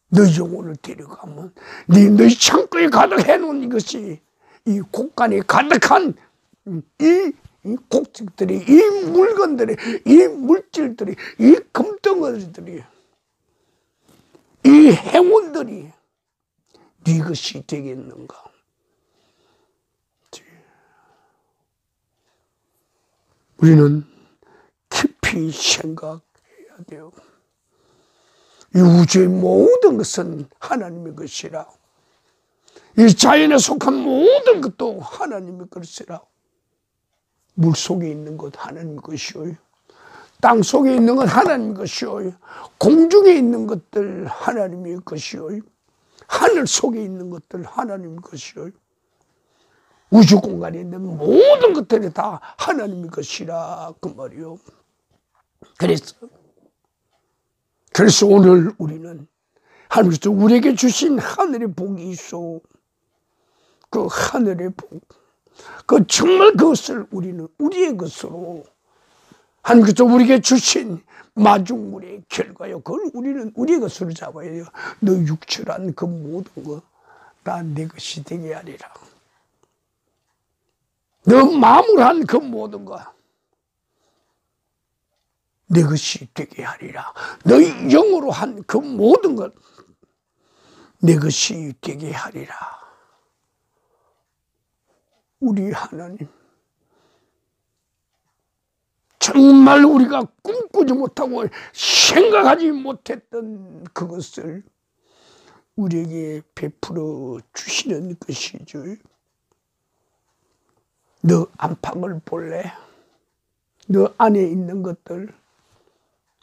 너 영혼을 데려가면 너희 창고에 가득해 놓은 이것이, 이 곳간에 가득한 이 곡식들이, 이 물건들이, 이 물질들이, 이 금덩어리들이, 이 행운들이 네 것이 되겠는가? 우리는 깊이 생각해야 돼요. 이 우주의 모든 것은 하나님의 것이라. 이 자연에 속한 모든 것도 하나님의 것이라. 물 속에 있는 것 하나님의 것이요, 땅 속에 있는 것 하나님의 것이요, 공중에 있는 것들 하나님의 것이요, 하늘 속에 있는 것들 하나님의 것이요, 우주 공간에 있는 모든 것들이 다 하나님의 것이라 그 말이요. 그래서 오늘 우리는 하나님께서 우리에게 주신 하늘의 복이 있어. 그 하늘의 복, 그 정말 그것을 우리는 우리의 것으로, 하나님께서 우리에게 주신 마중물의 결과요, 그걸 우리는 우리의 것으로 잡아야 돼요. 너 육체란 그 모든 거 다 내 것이 되게 하리라. 너 마음으로 한 그 모든 거 내 것이 되게 하리라. 너희 영으로 한 그 모든 것 내 것이 되게 하리라. 우리 하나님, 정말 우리가 꿈꾸지 못하고 생각하지 못했던 그것을 우리에게 베풀어 주시는 것이죠. 너 안팎을 볼래? 너 안에 있는 것들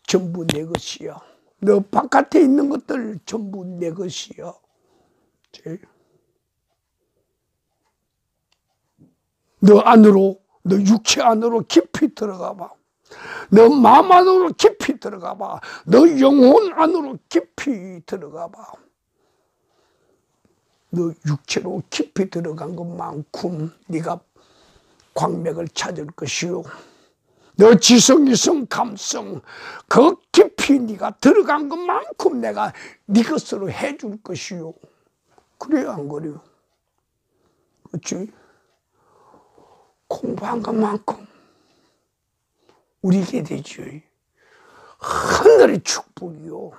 전부 내 것이야. 너 바깥에 있는 것들 전부 내 것이야. 너 안으로, 너 육체 안으로 깊이 들어가 봐. 너 마음 안으로 깊이 들어가 봐. 너 영혼 안으로 깊이 들어가 봐. 너 육체로 깊이 들어간 것만큼 네가 광맥을 찾을 것이요, 너 지성, 이성, 감성 그 깊이 네가 들어간 것만큼 내가 네 것으로 해줄 것이요. 그래야 안 그래요? 그렇지? 공부한 것만큼 우리에게 되죠. 하늘의 축복이요.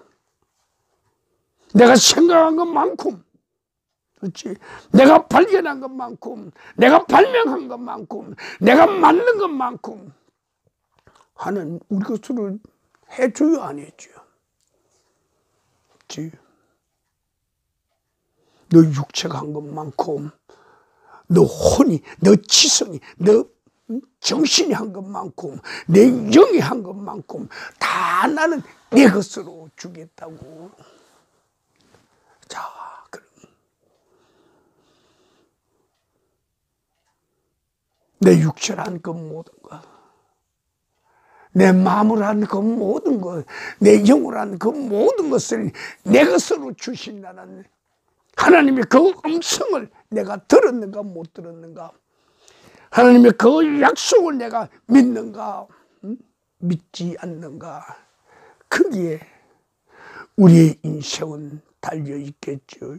내가 생각한 것만큼, 그렇지? 내가 발견한 것만큼, 내가 발명한 것만큼, 내가 만든 것만큼 하나님 우리 것으로 해줘요, 안 해줘요? 그렇지? 너 육체가 한 것만큼, 너 혼이, 너 지성이, 너 정신이 한 것만큼, 내 영이 한 것만큼 다 나는 내 것으로 주겠다고. 자, 그럼 내 육체란 그 모든 것, 내 마음을 한 그 모든 것, 내 영을 한 그 모든 것을 내 것으로 주신다는 하나님의 그 음성을 내가 들었는가 못 들었는가? 하나님의 그 약속을 내가 믿는가 믿지 않는가? 거기에 우리의 인생은 달려 있겠죠.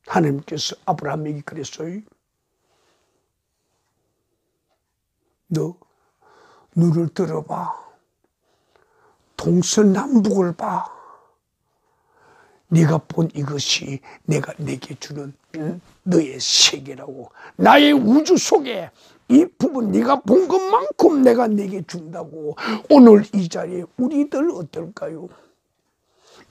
하나님께서 아브라함에게 그랬어요. 너 눈을 들어봐. 동서남북을 봐. 네가 본 이것이 내가 내게 주는 너의 세계라고. 나의 우주 속에 이 부분 네가 본 것만큼 내가 내게 준다고. 오늘 이 자리에 우리들 어떨까요?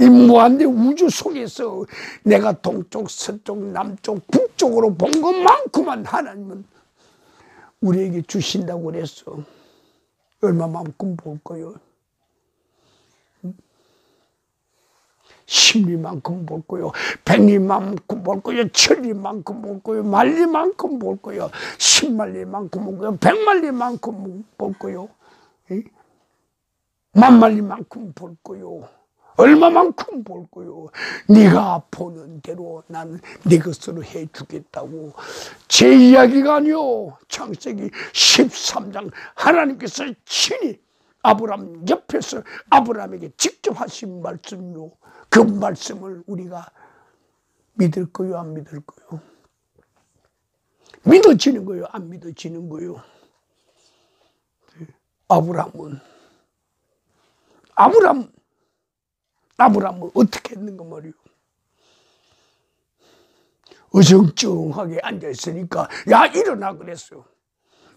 이 무한대 우주 속에서 내가 동쪽, 서쪽, 남쪽, 북쪽으로 본 것만큼만 하나님은 우리에게 주신다고 그랬어. 얼마만큼 볼 거요? 10리만큼 볼 거요, 100리만큼 볼 거요, 10리만큼 볼 거요, 만리만큼 볼 거요, 10만리만큼 볼 거요, 100만리만큼 볼 거요, 만만리만큼 볼 거요. 얼마만큼 볼 거요. 네가 보는 대로 나는 네 것으로 해주겠다고. 제 이야기가 아니요, 창세기 13장 하나님께서 친히 아브람 옆에서 아브람에게 직접 하신 말씀이요. 그 말씀을 우리가 믿을 거요, 안 믿을 거요? 믿어지는 거요, 안 믿어지는 거요? 아브람은 어떻게 했는가 말이요? 어정쩡하게 앉아있으니까 야 일어나 그랬어.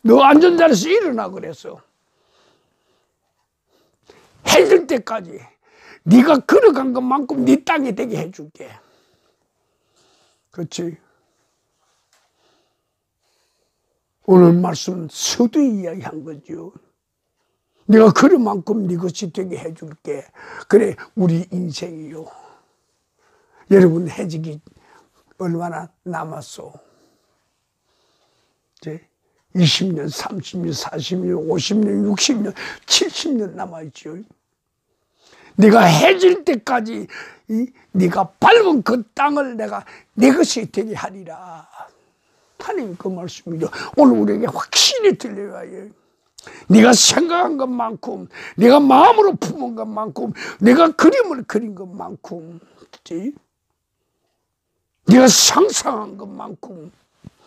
너 앉은 자리에서 일어나 그랬어. 해 질 때까지 네가 걸어간 것만큼 네 땅이 되게 해줄게. 그렇지? 오늘 말씀은 서두에 이야기한 거죠. 내가 그런 만큼 네 것이 되게 해줄게. 그래 우리 인생이요. 여러분 해지기 얼마나 남았어? 이제 20년, 30년, 40년, 50년, 60년, 70년 남아있죠. 네가 해질 때까지 네가 밟은 그 땅을 내가 내 것이 되게 하리라. 하나님 그 말씀이죠. 오늘 우리에게 확실히 들려와요. 네가 생각한 것만큼, 네가 마음으로 품은 것만큼, 네가 그림을 그린 것만큼, 그치? 네가 상상한 것만큼,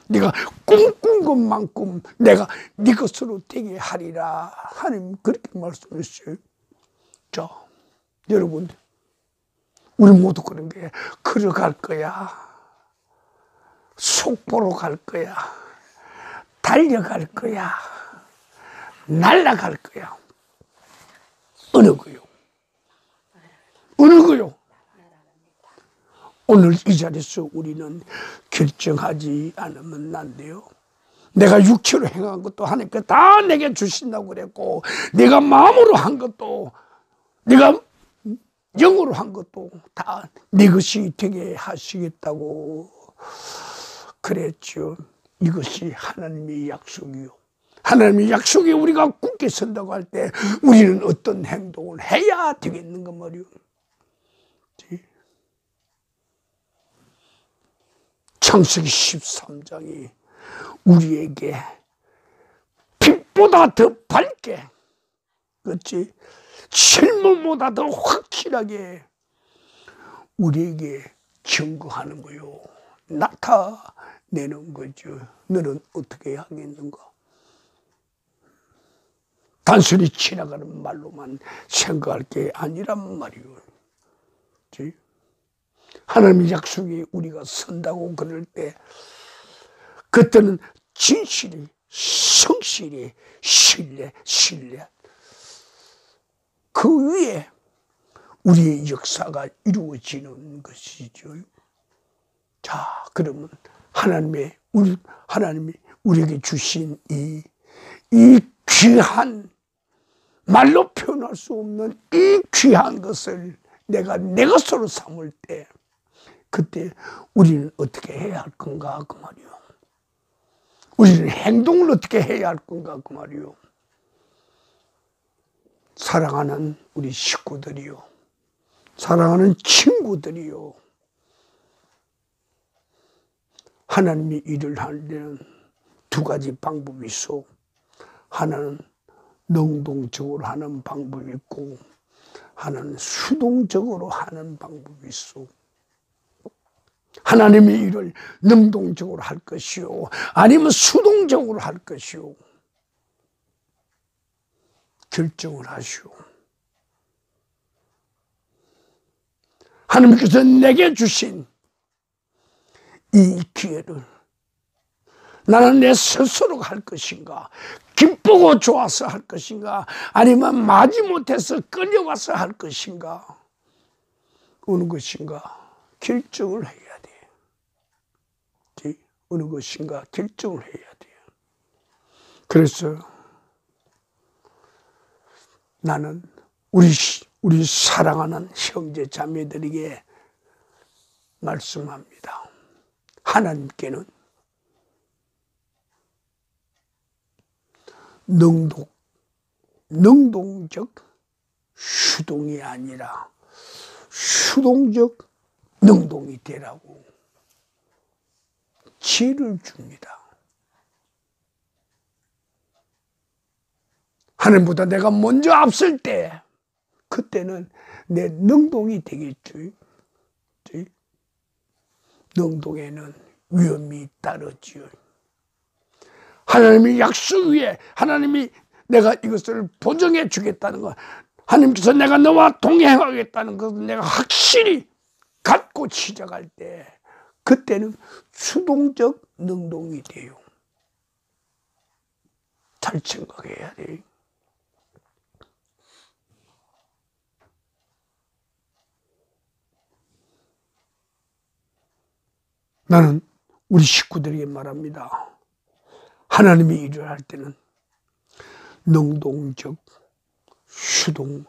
네가 꿈꾼 것만큼 내가 네 것으로 되게 하리라. 하나님 그렇게 말씀했어요. 자, 여러분, 우리 모두 그런 게 걸어갈 거야, 속보로 갈 거야, 달려갈 거야, 날아갈 거야. 어느 거요? 어느 거요? 오늘 이 자리에서 우리는 결정하지 않으면 안 돼요. 내가 육체로 행한 것도 하나님께 다 내게 주신다고 그랬고, 내가 마음으로 한 것도, 내가 영으로 한 것도 다 내 것이 되게 하시겠다고 그랬죠. 이것이 하나님의 약속이요. 하나님의 약속에 우리가 굳게 선다고 할 때 우리는 어떤 행동을 해야 되겠는가 말이요. 창세기 13장이 우리에게 빛보다 더 밝게, 그렇지? 실물보다 더 확실하게 우리에게 증거하는 거요. 나타내는 거죠. 너는 어떻게 하겠는가? 단순히 지나가는 말로만 생각할 게 아니란 말이요. 하나님의 약속에 우리가 선다고 그럴 때 그때는 진실이, 성실이, 신뢰 그 위에 우리의 역사가 이루어지는 것이죠. 자, 그러면 하나님이 우리에게 주신 이 귀한, 말로 표현할 수 없는 이 귀한 것을 내가 내 것으로 삼을 때 그때 우리는 어떻게 해야 할 건가 그 말이요. 우리는 행동을 어떻게 해야 할 건가 그 말이요. 사랑하는 우리 식구들이요, 사랑하는 친구들이요, 하나님이 일을 할 때는 두 가지 방법이 있어. 하나는 능동적으로 하는 방법이 있고 하나는 수동적으로 하는 방법이 있어. 하나님의 일을 능동적으로 할 것이요, 아니면 수동적으로 할 것이요. 결정을 하시오. 하나님께서 내게 주신 이 기회를 나는 내 스스로 할 것인가, 기쁘고 좋아서 할 것인가, 아니면 마지못해서 끌려와서 할 것인가, 어느 것인가 결정을 해야 돼. 어느 것인가 결정을 해야 돼. 그래서 나는 우리 사랑하는 형제 자매들에게 말씀합니다. 하나님께는 능동적 수동이 아니라 수동적 능동이 되라고 지혜를 줍니다. 하나님보다 내가 먼저 앞설 때 그때는 내 능동이 되겠죠. 능동에는 위험이 따르지요. 하나님의 약속 위에 하나님이 내가 이것을 보증해 주겠다는 것, 하나님께서 내가 너와 동행하겠다는 것을 내가 확실히 갖고 시작할 때 그때는 수동적 능동이 돼요. 잘 생각해야 돼요. 나는 우리 식구들에게 말합니다. 하나님이 일을 할 때는 능동적 수동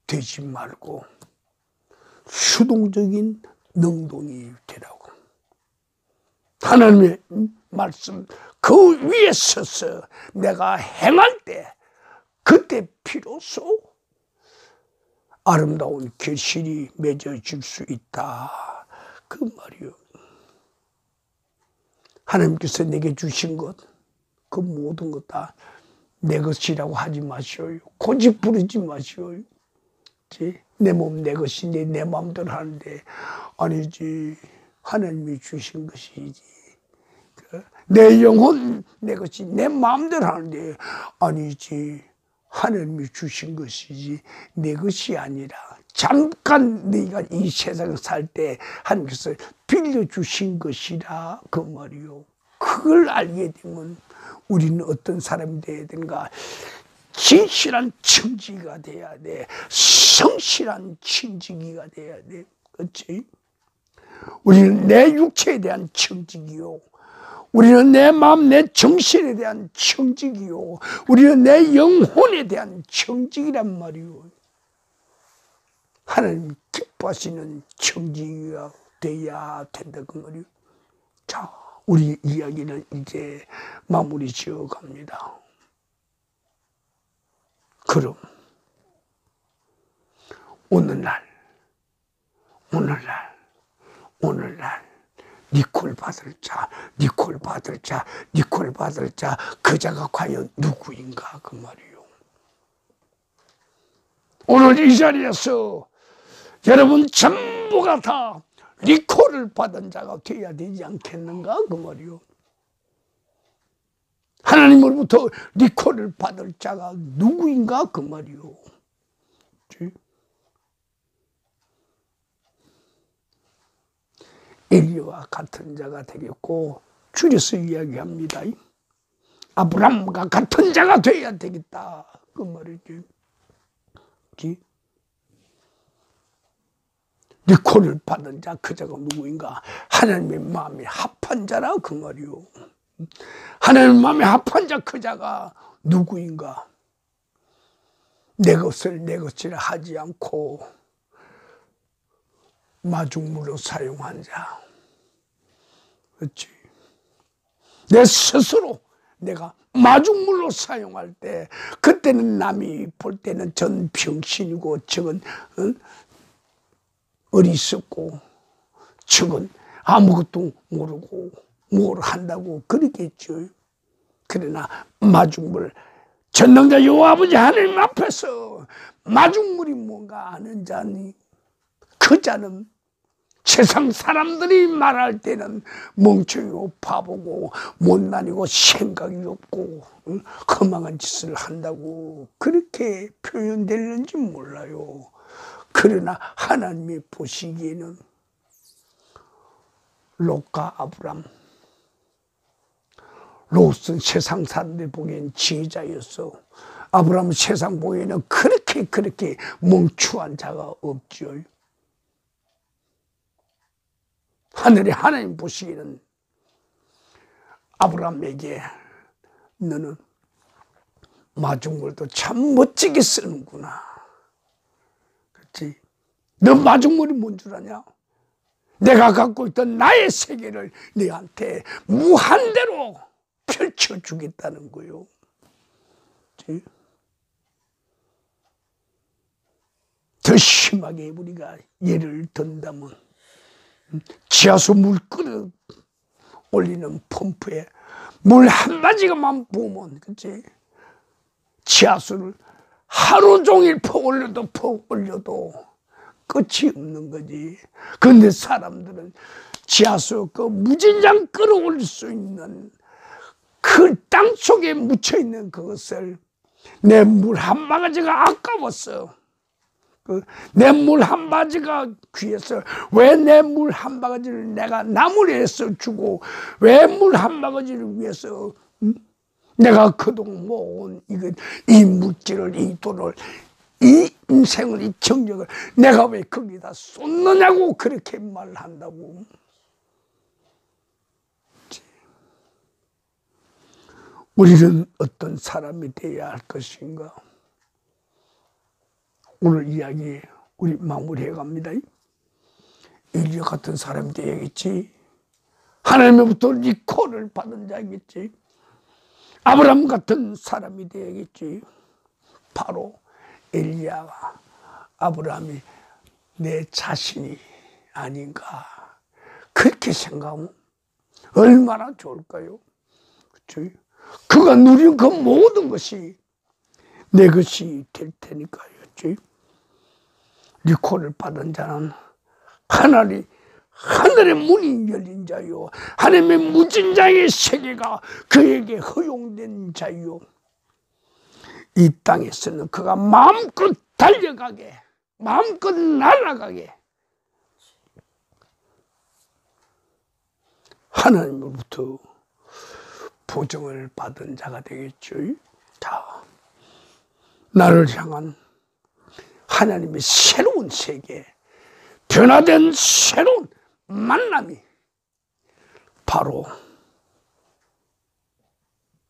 되지 말고 수동적인 능동이 되라고. 하나님의 말씀 그 위에 서서 내가 행할 때 그때 비로소 아름다운 결실이 맺어질 수 있다. 그 말이요. 하나님께서 내게 주신 것, 그 모든 것 다 내 것이라고 하지 마시오. 고집 부르지 마시오. 내 몸 내 것인데 내 마음대로 하는데 아니지. 하나님이 주신 것이지. 내 영혼 내 것이 내 마음대로 하는데 아니지. 하나님이 주신 것이지 내 것이 아니라 잠깐 네가 이 세상에 살 때 하나님께서 빌려주신 것이라 그 말이요. 그걸 알게 되면 우리는 어떤 사람이 되어야 되는가? 진실한 청지기가 돼야 돼. 성실한 청지기가 돼야 돼. 그렇지? 우리는 내 육체에 대한 청지기요. 우리는 내 마음, 내 정신에 대한 청지기요. 우리는 내 영혼에 대한 청지기란 말이요. 하나님 기뻐하시는 청지기가 돼야 된다 그 말이요. 자, 우리 이야기는 이제 마무리 지어 갑니다. 그럼 오늘날 니콜 받을 자 그 자가 과연 누구인가 그 말이요. 오늘 이 자리에서 여러분 전부가 다 리콜을 받은 자가 되어야 되지 않겠는가 그 말이요. 하나님으로부터 리콜을 받을 자가 누구인가 그 말이요. 엘리와 같은 자가 되겠고, 줄여서 이야기합니다. 아브람과 같은 자가 되어야 되겠다 그 말이지. 리콜을 받은 자 그 자가 누구인가? 하나님의 마음에 합한 자라 그 말이요. 하나님의 마음에 합한 자 그 자가 누구인가? 내 것을 내 것이라 하지 않고 마중물로 사용한 자. 그렇지? 내 스스로 내가 마중물로 사용할 때 그때는 남이 볼 때는 전 병신이고 저건 어리석고 저건 아무것도 모르고 뭘 한다고 그러겠죠. 그러나 마중물 전능자 여호와 아버지 하나님 앞에서 마중물이 뭔가 아는 자니 그 자는 세상 사람들이 말할 때는 멍청이고 바보고 못난이고 생각이 없고 허망한 짓을 한다고 그렇게 표현되는지 몰라요. 그러나 하나님이 보시기에는 롯과 아브람, 롯은 세상 사람들이 보기엔 지혜자였어. 아브람은 세상 보기에는 그렇게 멍청한 자가 없지요. 하나님 보시기에는 아브람에게 너는 마중물도 참 멋지게 쓰는구나. 그렇지? 너 마중물이 뭔 줄 아냐? 내가 갖고 있던 나의 세계를 너한테 무한대로 펼쳐주겠다는 거요. 그렇지? 더 심하게 우리가 예를 든다면 지하수 물 끌어 올리는 펌프에 물 한 바지가만 부으면, 그치? 지하수를 하루 종일 퍼 올려도 끝이 없는 거지. 그런데 사람들은 지하수 그 무진장 끌어올릴 수 있는 그 땅 속에 묻혀 있는 그것을 내 물 한 바가지가 아까웠어. 내 물 한 바가지가 귀해서 왜 내 물 한 바가지를 내가 나무를 해서 주고 왜 물 한 바가지를 위해서 내가 그동안 모은 이 물질을, 이 돈을, 이 인생을, 이 정력을 내가 왜 거기다 쏟느냐고 그렇게 말한다고. 우리는 어떤 사람이 되어야 할 것인가? 오늘 이야기 우리 마무리해 갑니다. 엘리야 같은 사람이 되어야겠지. 하나님으로부터 리콜을 받은 자겠지. 아브라함 같은 사람이 되어야겠지. 바로 엘리야와 아브라함이 내 자신이 아닌가. 그렇게 생각하면 얼마나 좋을까요? 그렇죠? 그가 누린 그 모든 것이 내 것이 될 테니까요. 리콜을 받은 자는 하늘의 문이 열린 자요, 하나님의 무진장의 세계가 그에게 허용된 자요. 이 땅에서는 그가 마음껏 달려가게, 마음껏 날아가게 하나님으로부터 보증을 받은 자가 되겠죠. 자, 나를 향한 하나님의 새로운 세계, 변화된 새로운 만남이 바로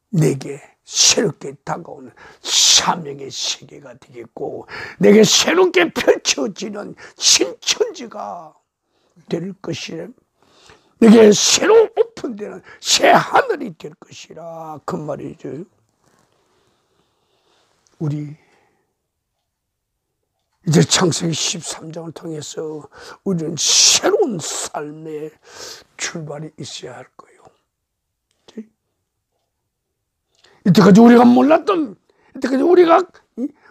내게 새롭게 다가오는 사명의 세계가 되겠고, 내게 새롭게 펼쳐지는 신천지가 될 것이라, 내게 새로 오픈되는 새 하늘이 될 것이라, 그 말이죠. 우리 이제 창세기 13장을 통해서 우리는 새로운 삶의 출발이 있어야 할 거예요. 이때까지 우리가 몰랐던, 이때까지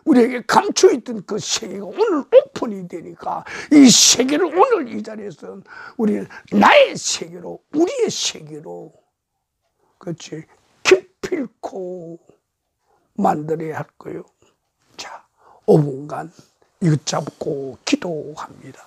우리에게 감춰있던 그 세계가 오늘 오픈이 되니까 이 세계를 오늘 이 자리에서 우리는 나의 세계로, 우리의 세계로, 그렇지, 기필코 만들어야 할 거예요. 자, 5분간 이거 잡고 기도합니다.